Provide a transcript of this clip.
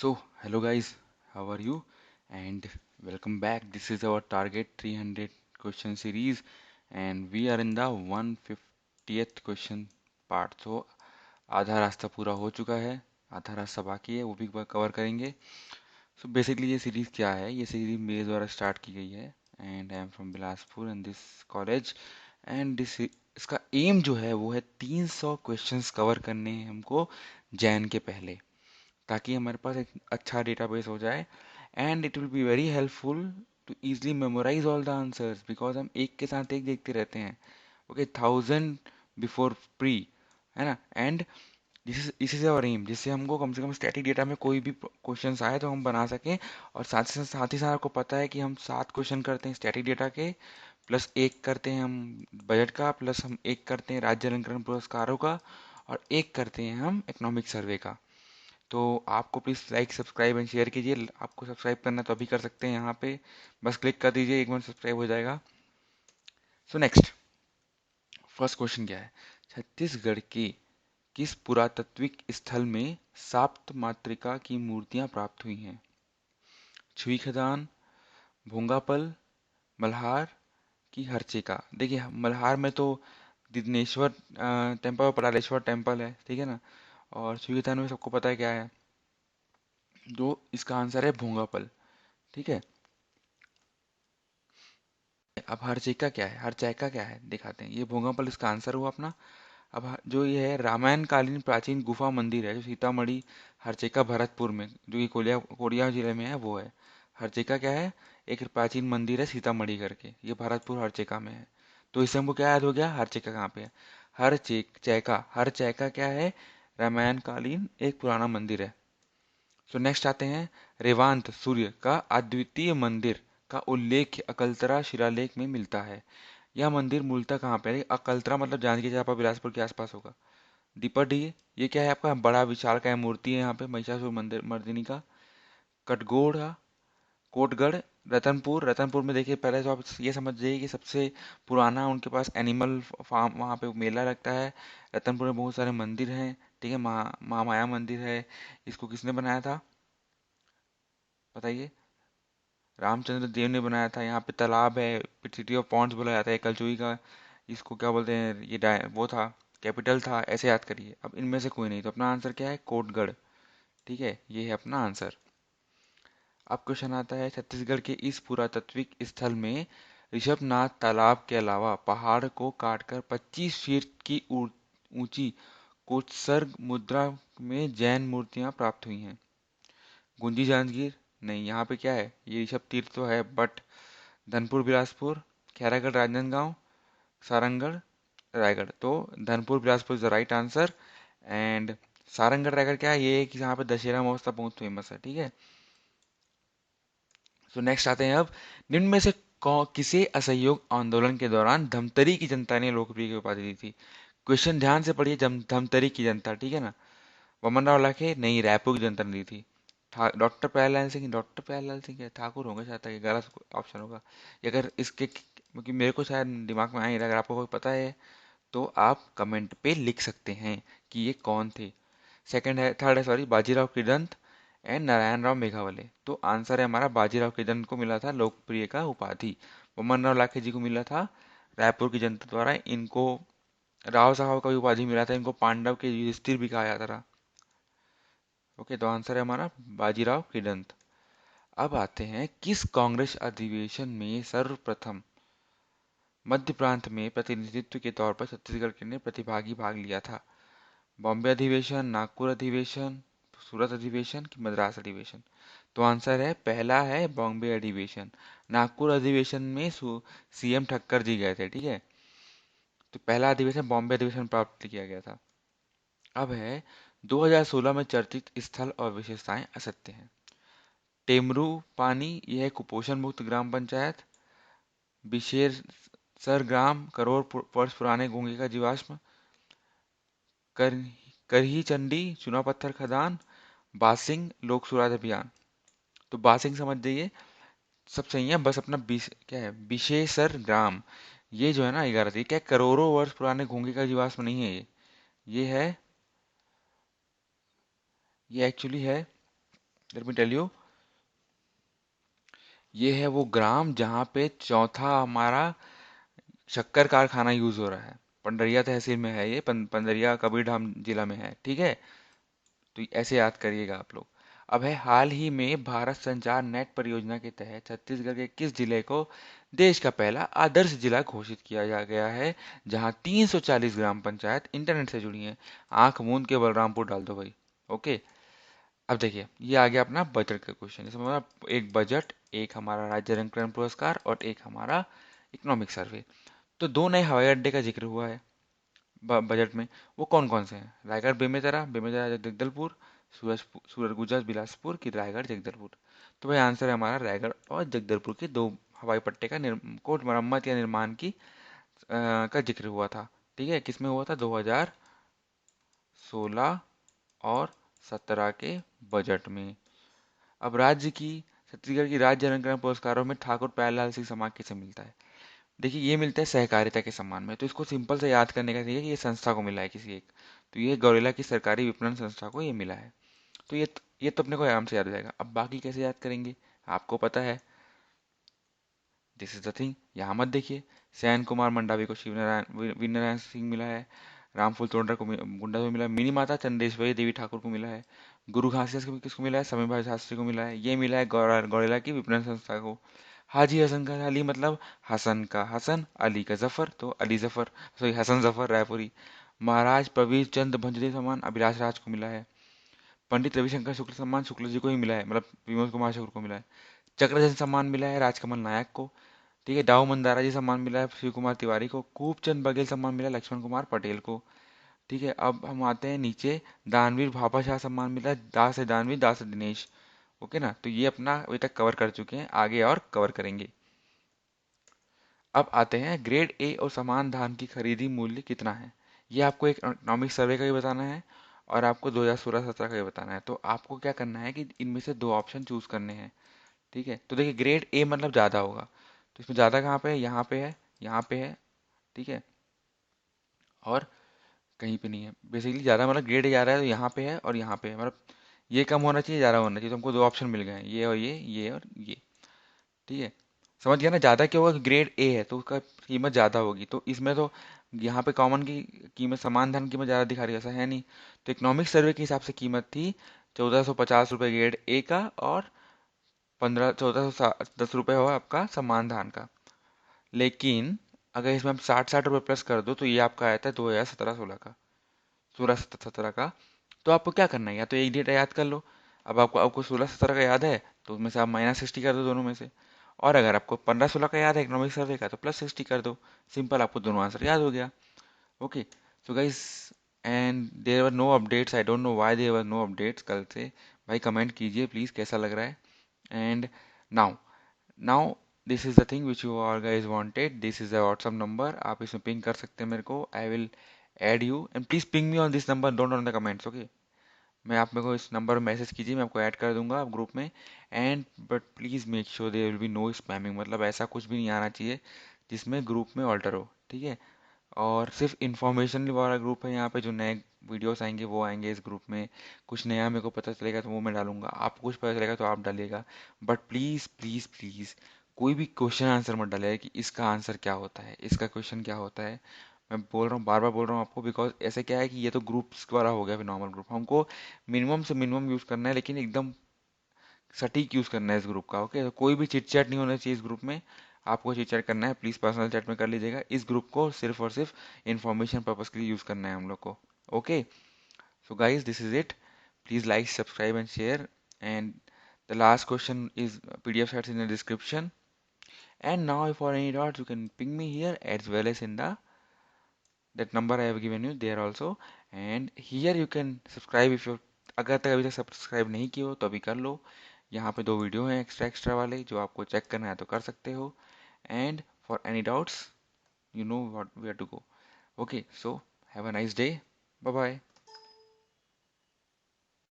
So, hello guys, how are you? And welcome back. This is our target 300 question series, and we are in the 150th question part. So, आधा रास्ता पूरा हो चुका है, आधा रास्ता बाकी है, वो भी कवर करेंगे. So, basically ये सीरीज क्या है? ये सीरीज मेरे द्वारा स्टार्ट की गई है, and I am from Bilaspur and this college. And this इसका एम जो है वो है 300 क्वेश्चंस कवर करने हैं हमको जैन के पहले, ताकि हमारे पास एक अच्छा डेटाबेस हो जाए. And it will be very helpful to easily memorise all the answers, because हम एक के साथ एक देखते रहते हैं. ओके, 1000 बिफोर प्री, है ना. And this is our aim, जिससे हमको कम से कम स्टैटिक डेटा में कोई भी क्वेश्चंस आए तो हम बना सकें. और साथ ही साथ आपको पता है कि हम 7 क्वेश्चन करते हैं स्टैटिक डेटा के, प्लस एक करते हैं हम बजट का, प्लस हम एक करते हैं राज्य अलंकरण पुरस्कारों का, और एक करते हैं हम इकोनॉमिक सर्वे का. तो आपको please like subscribe and share कीजिए. आपको सब्सक्राइब करना तो अभी कर सकते हैं, यहाँ पे बस क्लिक कर दीजिए, 1 मिनट सब्सक्राइब हो जाएगा. सो नेक्स्ट, फर्स्ट क्वेश्चन क्या है? छत्तीसगढ़ के किस पुरातात्विक स्थल में साप्त मातृका की मूर्तियां प्राप्त हुई हैं? छुई खदान, भोंगापल, मल्हार की हरचेका. देखिए, मल्हार में तो दिनेश्वर टेम्पल और परालेश्वर टेम्पल है, ठीक है ना. और छुई खदान में सबको पता है क्या है, जो इसका आंसर है भोंगापल. ठीक है. अब हरचेका क्या है? हरचैका क्या है दिखाते हैं. ये भोगापल इसका आंसर हुआ अपना. अब जो ये है रामायण कालीन प्राचीन गुफा मंदिर है, जो सीतामढ़ी हरचेका भरतपुर में, जो कि कोरिया जिले में है, वो है. हरचेका क्या है? एक प्राचीन मंदिर है सीतामढ़ी करके, ये भरतपुर हरचेका में है. तो इससे हमको क्या याद हो गया? हरचेका कहाँ पे है? हरचैका क्या है? रामायण कालीन एक पुराना मंदिर है. तो नेक्स्ट आते हैं, रेवांत सूर्य का अद्वितीय मंदिर का उल्लेख अकलतरा शिलालेख में मिलता है. यह मंदिर मूलतः कहाँ पे है? अकलतरा मतलब जांजगीर चांपा बिलासपुर के आसपास होगा. दीपक डी, ये क्या है आपका? बड़ा विशाल का मूर्ति है यहाँ पे, महिषासुर मंदिर मर्दिनी का. कटगोड़ा, कोटगढ़, रतनपुर. रतनपुर में देखिए, पहले तो आप ये समझ जाइए कि सबसे पुराना उनके पास एनिमल फार्म, वहाँ पे मेला लगता है. रतनपुर में बहुत सारे मंदिर हैं, ठीक है. महामाया मंदिर है. इसको किसने बनाया था बताइए? रामचंद्र देव ने बनाया था. यहाँ पे तालाब है, सिटी ऑफ पॉन्ड्स बोला जाता है कलचुई का. इसको क्या बोलते हैं? ये वो था, कैपिटल था. ऐसे याद करिए. अब इनमें से कोई नहीं, तो अपना आंसर क्या है? कोटगढ़. ठीक है, ये है अपना आंसर. अब क्वेश्चन आता है, छत्तीसगढ़ के इस पुरातात्विक स्थल में ऋषभनाथ तालाब के अलावा पहाड़ को काटकर 25 फीट की ऊंची कोटसर्ग मुद्रा में जैन मूर्तियां प्राप्त हुई हैं. गुंजी जांजगीर नहीं. यहाँ पे क्या है? ये ऋषभ तीर्थ तो है, बट धनपुर बिलासपुर, खैरागढ़ राजनांदगांव, सारंगढ़ रायगढ़. तो Dhanpur Bilaspur is the right answer. And Sarangarh Raigarh क्या है? ये है कि जहाँ पे दशहरा महोत्सव बहुत फेमस है, ठीक है. तो नेक्स्ट आते हैं अब, निम्न में से किसे असहयोग आंदोलन के दौरान धमतरी की जनता ने लोकप्रिय की उपाधि दी थी? क्वेश्चन ध्यान से पढ़िए. धमतरी की जनता, ठीक है ना. बमन राव लाखे नहीं, रायपुर की जनता ने दी थी. डॉक्टर प्यारेलाल सिंह. डॉक्टर प्यारेलाल सिंह क्या ठाकुर होंगे शायद, ये गलत ऑप्शन होगा. ये अगर इसके, क्योंकि मेरे को शायद दिमाग में आ नहीं रहा, अगर आपको कोई पता है तो आप कमेंट पे लिख सकते हैं कि ये कौन थे. सेकंड है, थर्ड है सॉरी, बाजीराव कृदंत एंड नारायण राव मेघावले. तो आंसर है हमारा, बाजीराव कृदंत को मिला था लोकप्रिय का उपाधि. बमन राव लाखे जी को मिला था रायपुर की जनता द्वारा. इनको राव साहब का भी उपाधि मिला था. इनको पांडव के युधिष्ठिर भी कहा जाता था. ओके, तो आंसर है हमारा बाजीराव कृदंत. अब आते हैं, किस कांग्रेस अधिवेशन में सर्वप्रथम मध्य प्रांत में प्रतिनिधित्व के तौर पर छत्तीसगढ़ के ने प्रतिभागी भाग लिया था? बॉम्बे अधिवेशन, नागपुर अधिवेशन, सूरत अधिवेशन की मद्रास अधिवेशन? तो आंसर है पहला है बॉम्बे अधिवेशन. नागपुर अधिवेशन में सीएम ठक्कर जी गए थे, ठीक है. तो पहला अधिवेशन बॉम्बे अधिवेशन प्राप्त किया गया था. अब है, 2016 में चर्चित स्थल और विशेषताएं असत्य हैं. टेमरू पानी, यह है कुपोषण मुक्त ग्राम पंचायत. बिशेर ग्राम, करोड़ वर्ष पुराने घोंघे का जीवाश्म. कर करही चंडी, चुना पत्थर खदान. बासिंग लोक सुराज अभियान. तो बासिंग समझ जाइए, सब सही है, बस अपना क्या है, विशेषर ग्राम. ये जो है ना 11, ये क्या करोड़ों वर्ष पुराने घोंघे का जीवाश्म नहीं है ये है, ये एक्चुअली है लेट मी टेल यू, ये है वो ग्राम जहाँ पे चौथा हमारा शक्कर कारखाना यूज हो रहा है। पंडरिया तहसील में है ये, पंडरिया कबीरधाम जिला में है, ठीक है। तो ऐसे याद करिएगा आप लोग। अब है, हाल ही में भारत संचार नेट परियोजना के तहत छत्तीसगढ़ के किस जिले को देश का पहला आदर्श जिला घोषित किया जा गया है, जहां 340 ग्राम पंचायत इंटरनेट से जुड़ी हैं। आंख मूंद के बलरामपुर डाल दो भाई। ओके। अब देखिए, ये आ गया अपना बजट का क्वेश्चन। इसमें हमारा एक बजट, एक हमारा राज्य रंगकरण पुरस्कार और एक हमारा इकोनॉमिक सर्वे। तो दो नए हवाई अड्डे का जिक्र हुआ है बजट में। वो कौन कौन से हैं? रायगढ़ बेमेतरा, बेमेतरा जगदलपुर, सूरजपुर बिलासपुर की रायगढ़ जगदलपुर। तो भाई आंसर है हमारा रायगढ़ और जगदलपुर के दो हवाई पट्टे का कोट मरम्मत या निर्माण की का जिक्र हुआ था। ठीक है, किसमें हुआ था? 2016 और 17 के बजट में। अब राज्य की, छत्तीसगढ़ की राज्य अलंकरण पुरस्कारों में ठाकुर प्यारेलाल सिंह समाज किसे मिलता है? देखिए, ये मिलता है सहकारिता के सम्मान में। तो इसको सिंपल से याद करने का तरीका है कि ये संस्था को मिला है किसी एक। तो ये गौरेला की सरकारी विपणन संस्था को ये मिला है। तो ये तो अपने को आराम से याद हो जाएगा। अब बाकी कैसे याद करेंगे, आपको पता है। दिस इज द थिंग, यहाँ मत देखिए। सैन कुमार मंडावी को वीर नारायण सिंह मिला है। रामफूल तोंडर को गुंडा को मिला है। मिनी माता चंदेश्वरी देवी ठाकुर को मिला है। गुरु घासीदास को किसको मिला है? समय भाई शास्त्री को मिला है। ये मिला है गौरेला की विपणन संस्था को। हाजी हसन का अली मतलब हसन का हसन, अली का जफर, तो अली जफर, सॉरी हसन जफर रायपुरी। महाराज प्रवीर चंद भंजदेव सम्मान अभिलाष राज को मिला है। पंडित रविशंकर शुक्ल सम्मान शुक्ल जी को ही मिला है, मतलब विमोद कुमार शुक्ल को मिला है। चक्रधर सम्मान मिला है राजकमल नायक को। ठीक है, दाऊ मंदारा जी सम्मान मिला है शिव कुमार तिवारी को। खूबचंद बघेल सम्मान मिला है लक्ष्मण कुमार पटेल को। ठीक है, अब हम आते हैं नीचे। दानवीर भाभा शाह सम्मान मिला है दास है दानवीर, दास है दिनेश। ओके ना, तो ये अपना अभी तक कवर कर चुके हैं, आगे और कवर करेंगे। अब आते हैं ग्रेड ए और समान धान की खरीदी मूल्य कितना है। ये आपको एक इकोनॉमिक सर्वे का भी बताना है और आपको 2016-17 का भी बताना है। तो आपको क्या करना है कि इनमें से दो ऑप्शन चूज करने हैं। ठीक है, तो देखिए ग्रेड ए मतलब ज़्यादा होगा। तो इसमें ज़्यादा कहाँ पे है? यहाँ पे है, यहाँ पे है। ठीक है, और कहीं पे नहीं है। बेसिकली ज़्यादा मतलब ग्रेड ए जा रहा है तो यहाँ पे है और यहाँ पे है, मतलब ये कम होना चाहिए, ज़्यादा होना चाहिए। तो हमको दो ऑप्शन मिल गए हैं, ये और ये और ये। ठीक है, समझ गया ना? ज़्यादा क्या होगा? ग्रेड ए है तो उसका कीमत ज़्यादा होगी। तो इसमें तो यहाँ पे कॉमन की कीमत, समान धन कीमत ज़्यादा दिखा रही है, ऐसा है नहीं। तो इकोनॉमिक सर्वे के हिसाब से कीमत थी 1450 रुपये ग्रेड ए का और 1410 रुपये हुआ आपका समान धान का। लेकिन अगर इसमें हम 60-60 रुपये प्लस कर दो तो ये आपका आया था 2017-16 का, 16-17 का। तो आपको क्या करना है, या तो एक डेटा याद कर लो। अब आपको 16-17 का याद है तो उसमें से आप -60 कर दो दोनों में से। और अगर आपको 15-16 का याद है इकोनॉमिक सर्वे का तो +60 कर दो। सिंपल, आपको दोनों आंसर याद हो गया। Okay, so guys, and there were no updates, I don't know why there were no updates कल से। भाई कमेंट कीजिए प्लीज़ कैसा लग रहा है। And now now this is the thing which you all guys wanted. This is the WhatsApp number, आप इसमें पिंग कर सकते हैं मेरे को। I will add you and please ping me on this number, don't on the comments. Okay, मैं आप मेरे को इस नंबर में मैसेज कीजिए, मैं आपको ऐड कर दूंगा आप ग्रुप में। And but please make sure there will be no spamming, मतलब ऐसा कुछ भी नहीं आना चाहिए जिसमें ग्रुप में ऑल्टर हो। ठीक है, और सिर्फ इंफॉर्मेशन वाला ग्रुप है यहाँ पे। जो नए वीडियोस आएंगे वो आएंगे इस ग्रुप में। कुछ नया मेरे को पता चलेगा तो वो मैं डालूंगा, आपको कुछ पता चलेगा तो आप डालिएगा। बट प्लीज़ प्लीज़ प्लीज़ कोई भी क्वेश्चन आंसर मत डालिएगा कि इसका आंसर क्या होता है, इसका क्वेश्चन क्या होता है। मैं बोल रहा हूँ, बार बार बोल रहा हूँ आपको, बिकॉज ऐसे क्या है कि ये तो ग्रुप्स वाला हो गया, फिर नॉर्मल ग्रुप हमको मिनिमम से मिनिमम यूज़ करना है, लेकिन एकदम सटीक यूज़ करना है इस ग्रुप का। ओके, तो कोई भी चिट चैट नहीं होना चाहिए इस ग्रुप में। आपको चिट चैट करना है प्लीज़ पर्सनल चैट में कर लीजिएगा। इस ग्रुप को सिर्फ और सिर्फ इंफॉर्मेशन पर्पज़ के लिए यूज़ करना है हम लोग को। Okay, so guys this is it. Please like subscribe and share. And the last question is PDF chats in the description. And now for any doubts you can ping me here as well as in the that number I have given you there also. And here you can subscribe if you, अगर तक अभी तक subscribe नहीं किए हो तो अभी कर लो। यहाँ पे दो वीडियो हैं एक्स्ट्रा एक्स्ट्रा वाले, जो आपको चेक करना है तो कर सकते हो। And for any doubts you know what where to go. Okay, so have a nice day. Bye bye.